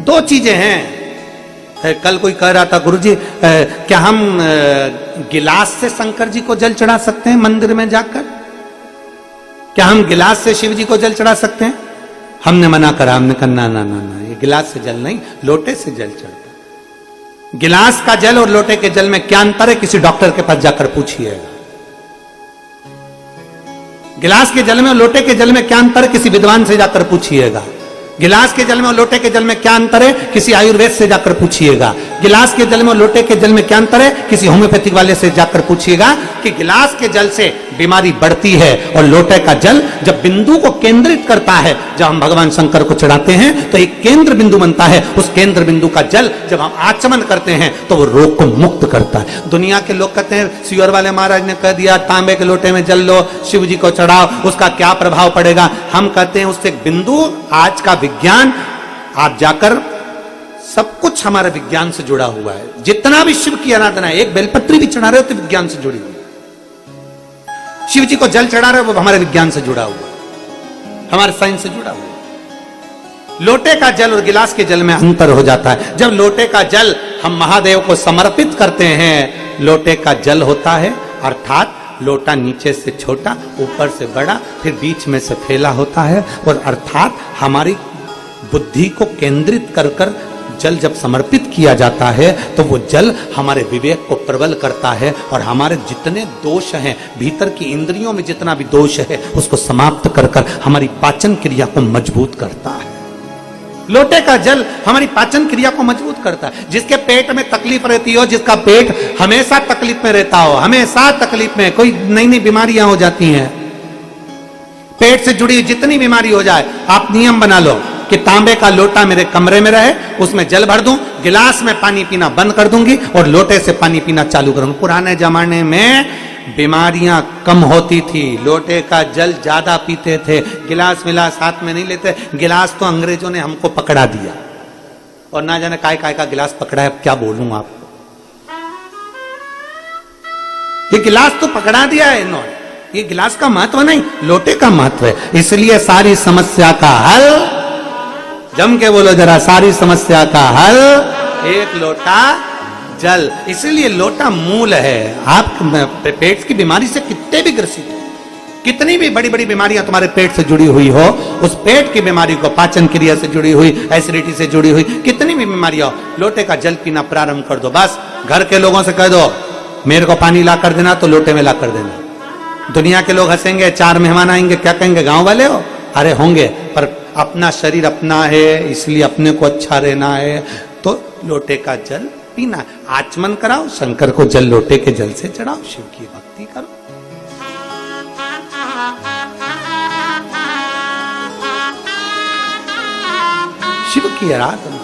दो चीजें हैं। कल कोई कह रहा था गुरुजी क्या हम गिलास से शंकर जी को जल चढ़ा सकते हैं मंदिर में जाकर? क्या हम गिलास से शिव जी को जल चढ़ा सकते हैं? हमने मना करा, हमने कहा ना ना ना ना, ये गिलास से जल नहीं, लोटे से जल चढ़ता। गिलास का जल और लोटे के जल में क्या अंतर है? किसी डॉक्टर के पास जाकर पूछिएगा। गिलास के जल में और लोटे के जल में क्या अंतर है? किसी विद्वान से जाकर पूछिएगा। गिलास के जल में और लोटे के जल में क्या अंतर है? किसी आयुर्वेद से जाकर पूछिएगा। गिलास के जल में और लोटे के जल में क्या अंतर है? किसी होम्योपैथिक वाले से जाकर पूछिएगा कि गिलास के जल से बीमारी बढ़ती है और लोटे का जल जब बिंदु को केंद्रित करता है, जब हम भगवान शंकर को चढ़ाते हैं तो एक केंद्र बिंदु बनता है। उस केंद्र बिंदु का जल जब हम आचमन करते हैं तो वो रोग को मुक्त करता है। दुनिया के लोग कहते हैं सियोर वाले महाराज ने कह दिया तांबे के लोटे में जल लो, शिव जी को चढ़ाओ, उसका क्या प्रभाव पड़ेगा? हम कहते हैं उससे बिंदु, आज का विज्ञान, आप जाकर सब कुछ हमारे विज्ञान से जुड़ा हुआ है। जितना भी शिव की आराधना है, एक बेलपत्री भी चढ़ा रहे हो तो विज्ञान से जुड़ी हुई। शिव जी को जल चढ़ा रहे हो वो हमारे विज्ञान से जुड़ा हुआ, हमारे साइंस से जुड़ा हुआ। लोटे का जल और गिलास के जल में अंतर हो जाता है। जब लोटे का जल हम महादेव को समर्पित करते हैं, लोटे का जल होता है, अर्थात लोटा नीचे से छोटा, ऊपर से बड़ा, फिर बीच में से फैला होता है, और अर्थात हमारी बुद्धि को केंद्रित कर कर जल जब समर्पित किया जाता है तो वो जल हमारे विवेक को प्रबल करता है और हमारे जितने दोष हैं, भीतर की इंद्रियों में जितना भी दोष है उसको समाप्त कर कर हमारी पाचन क्रिया को मजबूत करता है। लोटे का जल हमारी पाचन क्रिया को मजबूत करता है। जिसके पेट में तकलीफ रहती हो, जिसका पेट हमेशा तकलीफ में रहता हो, हमेशा तकलीफ में, कोई नई नई बीमारियां हो जाती हैं, पेट से जुड़ी जितनी बीमारी हो जाए, आप नियम बना लो कि तांबे का लोटा मेरे कमरे में रहे, उसमें जल भर दूं, गिलास में पानी पीना बंद कर दूंगी और लोटे से पानी पीना चालू करूंगी। पुराने जमाने में बीमारियां कम होती थी, लोटे का जल ज्यादा पीते थे, गिलास मिलास हाथ में नहीं लेते। गिलास तो अंग्रेजों ने हमको पकड़ा दिया, और ना जाने काय काय का गिलास पकड़ा है, अब क्या बोलूं आपको। ये गिलास तो पकड़ा दिया है इन्होंने, ये गिलास का महत्व नहीं, लोटे का महत्व है। इसलिए सारी समस्या का हल, जम के बोलो जरा, सारी समस्या का हल एक लोटा जल। इसलिए लोटा मूल है। आप पेट की बीमारी से कितने भी ग्रसित हो, कितनी भी बड़ी बड़ी बीमारियां तुम्हारे पेट से जुड़ी हुई हो, उस पेट की बीमारी को, पाचन क्रिया से जुड़ी हुई, एसिडिटी से जुड़ी हुई कितनी भी बीमारियां हो, लोटे का जल पीना प्रारंभ कर दो। बस घर के लोगों से कह दो मेरे को पानी ला कर देना, तो लोटे में ला कर देना। दुनिया के लोग हंसेंगे, 4 मेहमान आएंगे, क्या कहेंगे, गांव वाले हो? अरे होंगे, पर अपना शरीर अपना है, इसलिए अपने को अच्छा रहना है, तो लोटे का जल पीना। आचमन कराओ, शंकर को जल लोटे के जल से चढ़ाओ, शिव की भक्ति करो। शिव की आराधना।